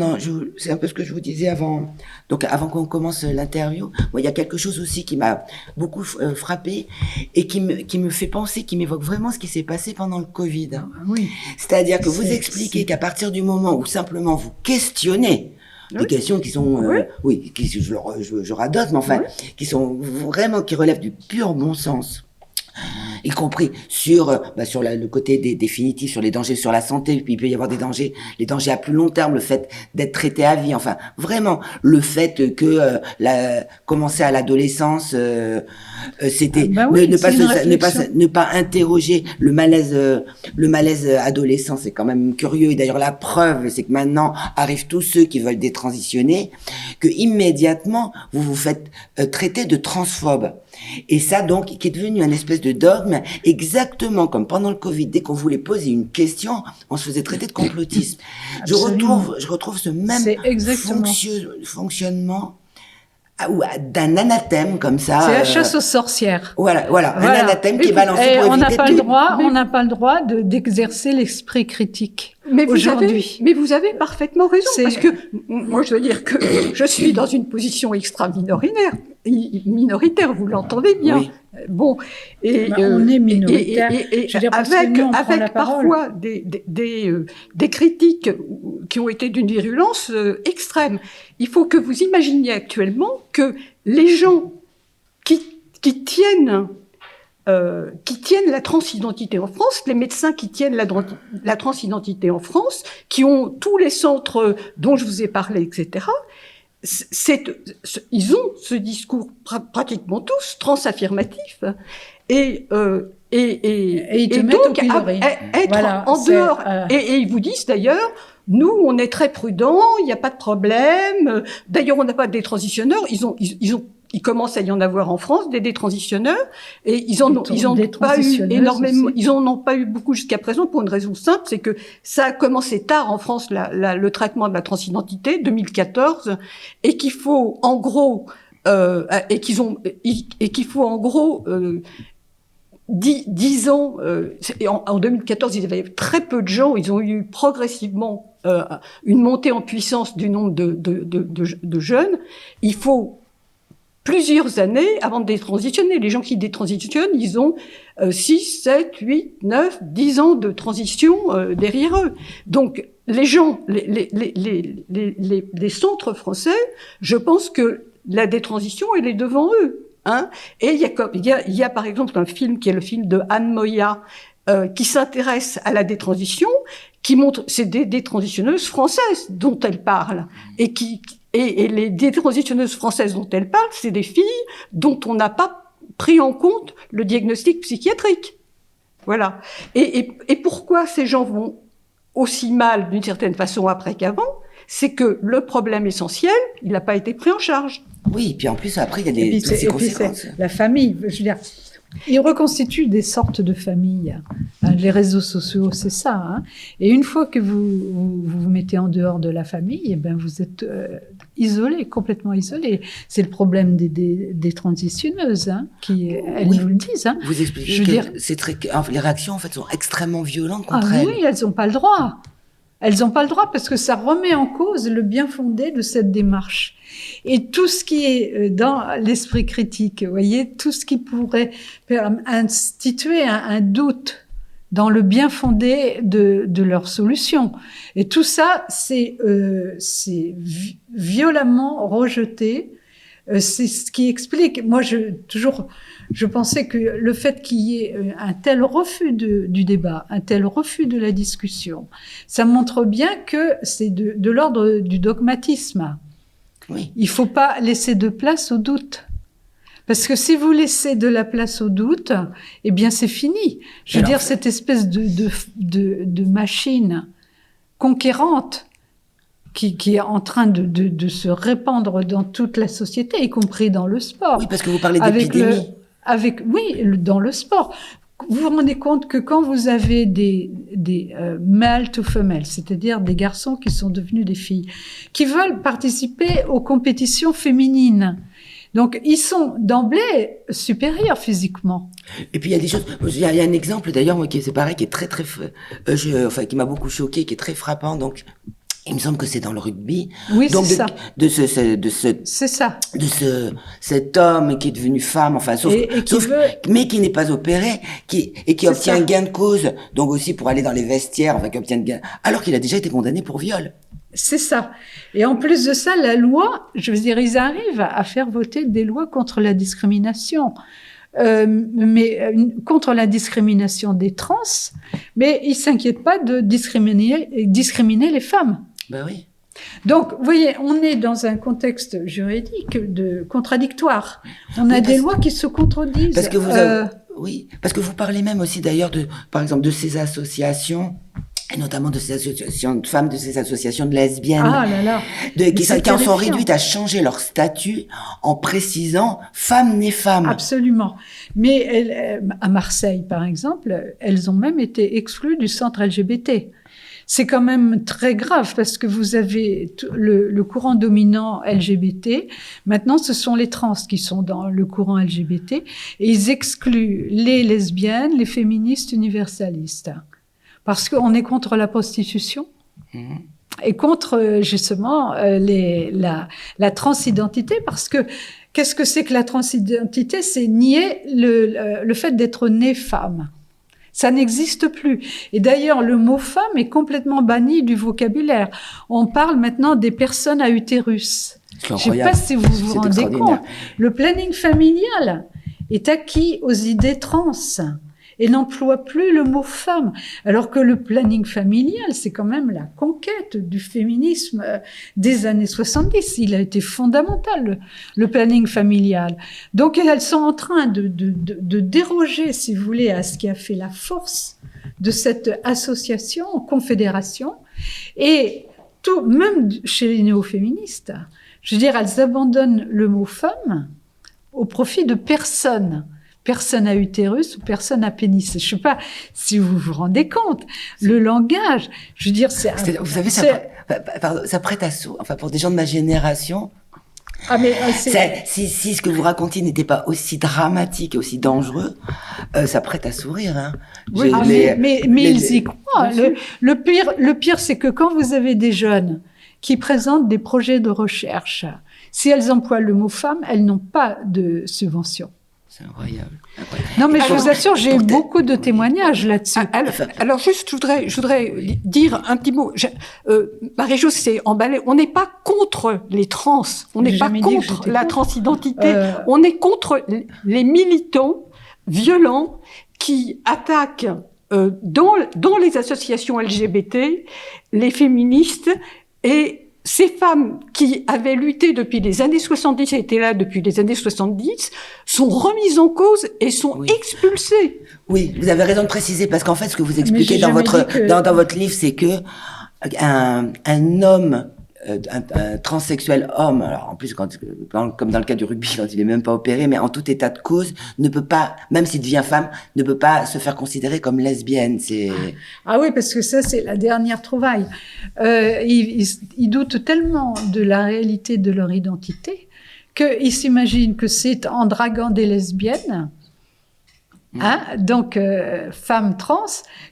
c'est un peu ce que je vous disais avant. Donc, avant qu'on commence l'interview, moi, il y a quelque chose aussi qui m'a beaucoup frappé et qui me fait penser, qui m'évoque vraiment ce qui s'est passé pendant le Covid. Oui. C'est-à-dire que vous expliquez qu'à partir du moment où simplement vous questionnez des questions qui sont, je radote, mais enfin, qui sont vraiment, qui relèvent du pur bon sens. y compris sur le côté des définitifs, sur les dangers sur la santé, puis il peut y avoir les dangers à plus long terme, le fait d'être traité à vie, enfin vraiment le fait que commencer à l'adolescence, c'était ne pas interroger le malaise adolescent, c'est quand même curieux. Et d'ailleurs la preuve, c'est que maintenant arrivent tous ceux qui veulent détransitionner, que immédiatement vous vous faites traiter de transphobe. Et ça, donc, qui est devenu un espèce de dogme, exactement comme pendant le Covid, dès qu'on voulait poser une question, on se faisait traiter de complotisme. Je retrouve ce même fonctionnement d'un anathème comme ça. C'est la chasse aux sorcières. Voilà. Un anathème qui est balancé pour on n'a éviter on n'a pas le droit d'exercer l'esprit critique. Mais aujourd'hui. Vous avez parfaitement raison, parce que moi je veux dire que je suis dans une position extra minoritaire, vous l'entendez bien. Oui. Bon, on est minoritaire. Avec parfois des critiques qui ont été d'une virulence extrême. Il faut que vous imaginiez actuellement que les gens qui tiennent la transidentité en France, les médecins qui tiennent la transidentité en France, qui ont tous les centres dont je vous ai parlé, etc., ils ont ce discours pratiquement tous transaffirmatif et ils te mettent au pilori. Être en dehors. Et ils vous disent d'ailleurs, nous, on est très prudents, il n'y a pas de problème. D'ailleurs, on n'a pas de détransitionneurs. Il commence à y en avoir en France, des détransitionneurs, et ils en ont pas eu énormément, ils en ont pas eu beaucoup jusqu'à présent pour une raison simple, c'est que ça a commencé tard en France, le traitement de la transidentité, 2014, et qu'il faut en gros, 10 ans, en 2014, il y avait très peu de gens, ils ont eu progressivement une montée en puissance du nombre de jeunes. Il faut plusieurs années avant de détransitionner. Les gens qui détransitionnent, ils ont 6, 7, 8, 9, 10 ans de transition derrière eux. Donc, les gens, les centres français, je pense que la détransition, elle est devant eux. Hein. Et il y a par exemple un film qui est le film de Anne Moya, qui s'intéresse à la détransition, qui montre, c'est des détransitionneuses françaises dont elle parle, et les détransitionneuses françaises dont elle parle, c'est des filles dont on n'a pas pris en compte le diagnostic psychiatrique. Voilà. Et pourquoi ces gens vont aussi mal d'une certaine façon après qu'avant? C'est que le problème essentiel, il n'a pas été pris en charge. Oui, et puis en plus, après, il y a des conséquences. La famille, je veux dire, ils reconstituent des sortes de familles. Les réseaux sociaux, c'est ça. Hein. Et une fois que vous mettez en dehors de la famille, eh ben vous êtes isolé, complètement isolé. C'est le problème des transitionneuses, hein, elles nous le disent. Hein. Vous expliquez les réactions, en fait, sont extrêmement violentes contre elles. Oui, elles n'ont pas le droit. Elles n'ont pas le droit parce que ça remet en cause le bien fondé de cette démarche. Et tout ce qui est dans l'esprit critique, vous voyez, tout ce qui pourrait instituer un doute dans le bien fondé de leur solution. Et tout ça, c'est violemment rejeté. C'est ce qui explique. Moi, je pensais que le fait qu'il y ait un tel refus du débat, un tel refus de la discussion, ça montre bien que c'est de l'ordre du dogmatisme. Oui. Il faut pas laisser de place au doute. Parce que si vous laissez de la place au doute, eh bien c'est fini. Je veux dire, cette espèce de machine conquérante qui est en train de se répandre dans toute la société, y compris dans le sport. Oui, parce que vous parlez d'épidémie. Dans le sport. Vous vous rendez compte que quand vous avez des male to female, c'est-à-dire des garçons qui sont devenus des filles, qui veulent participer aux compétitions féminines, donc ils sont d'emblée supérieurs physiquement. Et puis il y a des choses. Il y a un exemple d'ailleurs, moi, c'est pareil, qui est très qui m'a beaucoup choqué, qui est très frappant. Donc il me semble que c'est dans le rugby. Oui, donc c'est ça. C'est ça. Cet homme qui est devenu femme, enfin, mais qui n'est pas opéré, qui obtient un gain de cause, donc aussi pour aller dans les vestiaires, enfin, qui obtient gain, alors qu'il a déjà été condamné pour viol. C'est ça. Et en plus de ça, la loi, je veux dire, ils arrivent à faire voter des lois contre la discrimination. contre la discrimination des trans, mais ils s'inquiètent pas de discriminer les femmes. Ben oui. Donc, vous voyez, on est dans un contexte juridique contradictoire. On a des lois qui se contredisent. Parce que oui, parce que vous parlez même aussi d'ailleurs par exemple, de ces associations, et notamment de ces associations de femmes, de ces associations de lesbiennes, qui en sont réduites à changer leur statut en précisant femme née femme. Absolument. Mais à Marseille, par exemple, elles ont même été exclues du centre LGBT. C'est quand même très grave parce que vous avez le courant dominant LGBT. Maintenant, ce sont les trans qui sont dans le courant LGBT et ils excluent les lesbiennes, les féministes universalistes. Parce qu'on est contre la prostitution et contre, justement, la transidentité. Parce que, qu'est-ce que c'est que la transidentité? C'est nier le fait d'être née femme. Ça n'existe plus. Et d'ailleurs, le mot femme est complètement banni du vocabulaire. On parle maintenant des personnes à utérus. Je ne sais pas si vous vous rendez compte. Le planning familial est acquis aux idées trans et n'emploie plus le mot femme. Alors que le planning familial, c'est quand même la conquête du féminisme des années 70. Il a été fondamental, le planning familial. Donc, elles sont en train de déroger, si vous voulez, à ce qui a fait la force de cette association, confédération. Et même chez les néo-féministes, je veux dire, elles abandonnent le mot femme au profit de personne à utérus ou personne à pénis. Je ne sais pas si vous vous rendez compte. Le langage, je veux dire, vous savez, ça prête à sourire. Enfin, pour des gens de ma génération, si ce que vous racontiez n'était pas aussi dramatique et aussi dangereux, ça prête à sourire. Hein. Oui, mais ils y croient. Le pire, c'est que quand vous avez des jeunes qui présentent des projets de recherche, si elles emploient le mot femme, elles n'ont pas de subvention. C'est incroyable. Non, mais je vous assure, j'ai eu beaucoup de témoignages là-dessus. Alors juste, je voudrais dire un petit mot. Marie-Jo s'est emballée. On n'est pas contre les trans. On n'est pas contre la transidentité. On est contre les militants violents qui attaquent dans les associations LGBT, les féministes et ces femmes qui avaient lutté depuis les années 70 et étaient là depuis les années 70 sont remises en cause et sont expulsées. Oui, vous avez raison de préciser parce qu'en fait, ce que vous expliquez dans votre livre, c'est que un homme, un transsexuel homme, alors en plus comme dans le cas du rugby quand il est même pas opéré, mais en tout état de cause, ne peut pas, même s'il devient femme, ne peut pas se faire considérer comme lesbienne. Ah oui, parce que ça c'est la dernière trouvaille. Ils doutent tellement de la réalité de leur identité qu'ils s'imaginent que c'est en draguant des lesbiennes, donc femmes trans,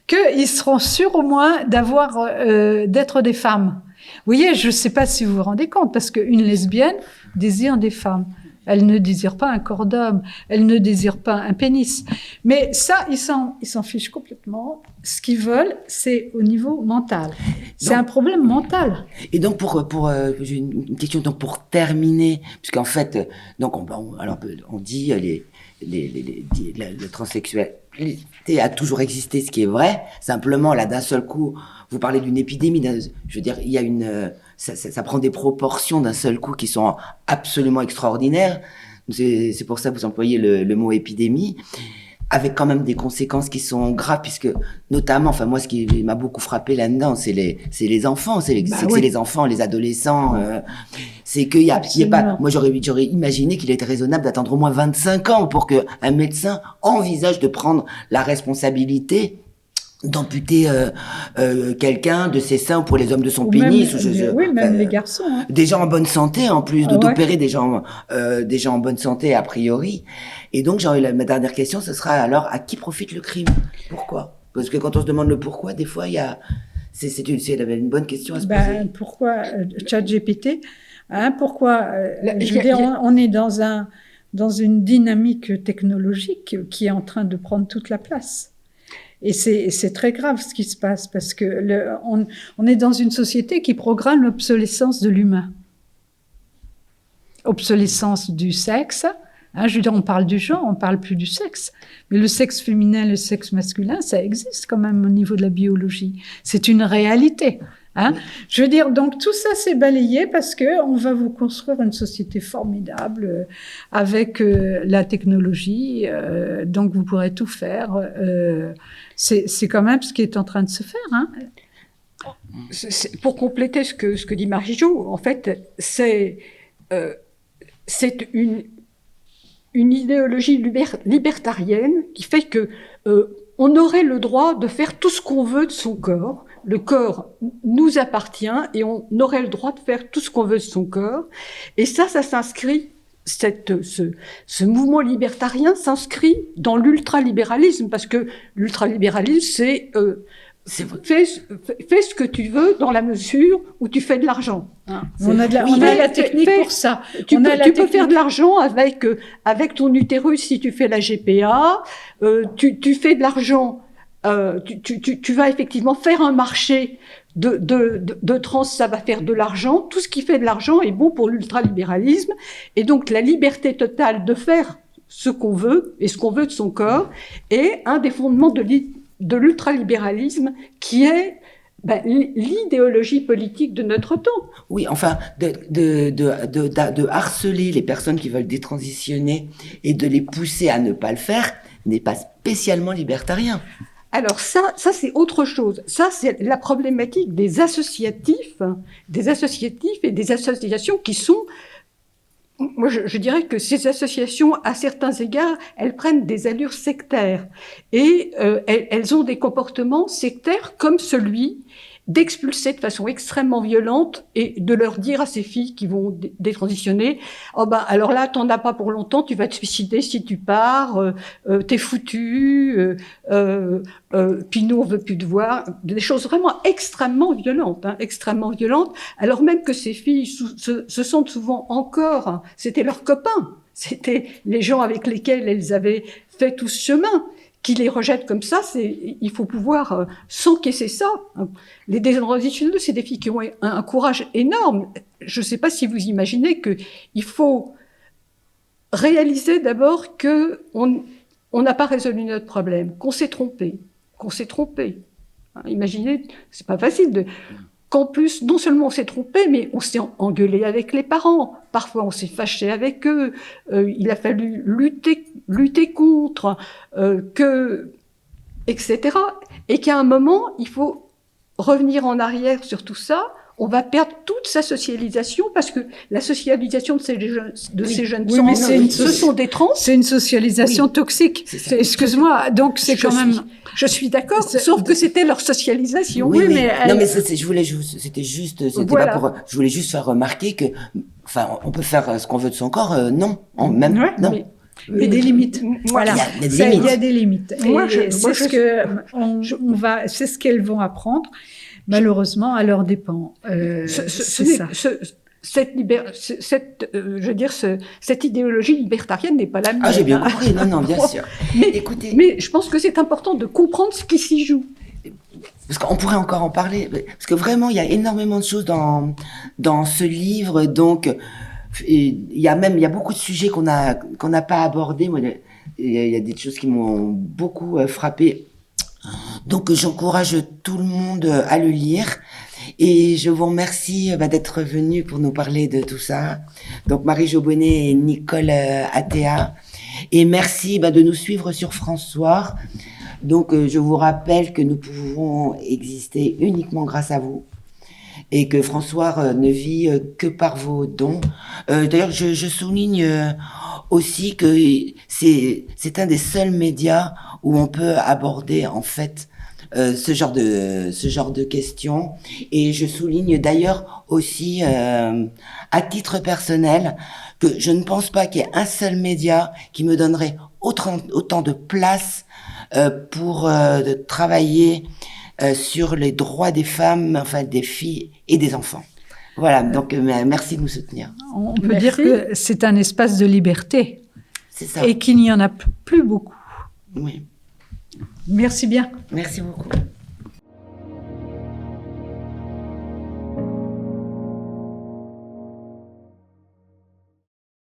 qu'ils seront sûrs au moins d'être des femmes. Vous voyez, je ne sais pas si vous vous rendez compte, parce qu'une lesbienne désire des femmes. Elle ne désire pas un corps d'homme, elle ne désire pas un pénis. Mais ça, ils s'en fichent complètement. Ce qu'ils veulent, c'est au niveau mental. C'est un problème mental. Et donc, j'ai une question donc pour terminer, puisqu'en fait, donc on dit le transsexualité a toujours existé, ce qui est vrai. Simplement, là, d'un seul coup, vous parlez d'une épidémie. Je veux dire, il y a ça prend des proportions d'un seul coup qui sont absolument extraordinaires. C'est pour ça que vous employez le mot épidémie, avec quand même des conséquences qui sont graves, puisque notamment, enfin moi, ce qui m'a beaucoup frappé là-dedans, c'est les enfants, c'est les enfants, les adolescents. C'est qu'il y a pas. Moi, j'aurais imaginé qu'il était raisonnable d'attendre au moins 25 ans pour que un médecin envisage de prendre la responsabilité d'amputer quelqu'un de ses seins pour les hommes de son pénis. Même les garçons. Hein. Des gens en bonne santé, en plus, d'opérer des gens en bonne santé, a priori. Et donc, ma dernière question, ce sera alors, à qui profite le crime? Pourquoi? Parce que quand on se demande le pourquoi, des fois, c'est une bonne question à se poser. Pourquoi ChatGPT? Pourquoi je veux dire, on est dans une dynamique technologique qui est en train de prendre toute la place. Et c'est très grave ce qui se passe parce que on est dans une société qui programme l'obsolescence de l'humain. Obsolescence du sexe, Hein, je veux dire, on parle du genre, on parle plus du sexe. Mais le sexe féminin, le sexe masculin, ça existe quand même au niveau de la biologie. C'est une réalité. Hein? Je veux dire, donc tout ça c'est balayé parce que on va vous construire une société formidable avec la technologie, donc vous pourrez tout faire. C'est quand même ce qui est en train de se faire. Hein? Pour compléter ce que dit Marie-Jo, en fait, c'est une idéologie libertarienne qui fait que on aurait le droit de faire tout ce qu'on veut de son corps. Le corps nous appartient et on aurait le droit de faire tout ce qu'on veut de son corps. Et ça s'inscrit, ce mouvement libertarien s'inscrit dans l'ultralibéralisme, parce que l'ultralibéralisme, c'est fais ce que tu veux dans la mesure où tu fais de l'argent. Hein. On a la technique pour ça. Tu peux faire de l'argent avec ton utérus si tu fais la GPA. Tu fais de l'argent. Tu vas effectivement faire un marché de trans, ça va faire de l'argent. Tout ce qui fait de l'argent est bon pour l'ultralibéralisme. Et donc la liberté totale de faire ce qu'on veut et ce qu'on veut de son corps est un des fondements de l'ultralibéralisme qui est l'idéologie politique de notre temps. Oui, enfin, de harceler les personnes qui veulent détransitionner et de les pousser à ne pas le faire n'est pas spécialement libertarien. Alors ça c'est autre chose. Ça, c'est la problématique des associatifs et des associations qui sont... Moi, je dirais que ces associations, à certains égards, elles prennent des allures sectaires. Et elles ont des comportements sectaires comme celui d'expulser de façon extrêmement violente et de leur dire à ces filles qui vont détransitionner, oh ben alors là t'en as pas pour longtemps, tu vas te suicider si tu pars, t'es foutu, puis nous on veut plus te voir, des choses vraiment extrêmement violentes, alors même que ces filles se sentent souvent encore, hein, c'était leurs copains, c'était les gens avec lesquels elles avaient fait tout ce chemin, qui les rejettent comme ça, il faut pouvoir s'encaisser ça. Les détransitionneuses, c'est des filles qui ont un courage énorme. Je ne sais pas si vous imaginez qu'il faut réaliser d'abord qu'on n'a pas résolu notre problème, qu'on s'est trompé. Imaginez, c'est pas facile qu'en plus, non seulement on s'est trompé, mais on s'est engueulé avec les parents. Parfois, on s'est fâché avec eux. Il a fallu lutter contre, etc. Et qu'à un moment, il faut revenir en arrière sur tout ça. On va perdre toute sa socialisation parce que la socialisation de ces jeunes mais ce sont des trans. C'est une socialisation toxique. Excuse-moi, donc c'est quand même... Je suis d'accord, sauf que c'était leur socialisation. Oui, mais non, mais je voulais juste faire remarquer que, enfin, on peut faire ce qu'on veut de son corps, non, non. Mais il y a des limites. Voilà. Il y a des limites. C'est ce qu'elles vont apprendre. Malheureusement, à leurs dépens. Cette idéologie libertarienne n'est pas la mienne. Ah, j'ai bien compris. Non, bien sûr. Mais je pense que c'est important de comprendre ce qui s'y joue. Parce qu'on pourrait encore en parler. Parce que vraiment, il y a énormément de choses dans ce livre. Donc, il y a beaucoup de sujets qu'on n'a pas abordés. Moi, il y a des choses qui m'ont beaucoup frappé. Donc j'encourage tout le monde à le lire et je vous remercie d'être venus pour nous parler de tout ça. Donc Marie-Jo Bonnet et Nicole Athéa, et merci de nous suivre sur France Soir. Donc je vous rappelle que nous pouvons exister uniquement grâce à vous et que France Soir ne vit que par vos dons. D'ailleurs je souligne aussi que c'est un des seuls médias où on peut aborder en fait ce genre de questions. Et je souligne d'ailleurs aussi à titre personnel que je ne pense pas qu'il y ait un seul média qui me donnerait autant de place pour travailler sur les droits des femmes, enfin des filles et des enfants. Voilà, donc merci de nous soutenir. On peut dire que c'est un espace de liberté. C'est ça. Et qu'il n'y en a plus beaucoup. Oui. Merci bien. Merci beaucoup.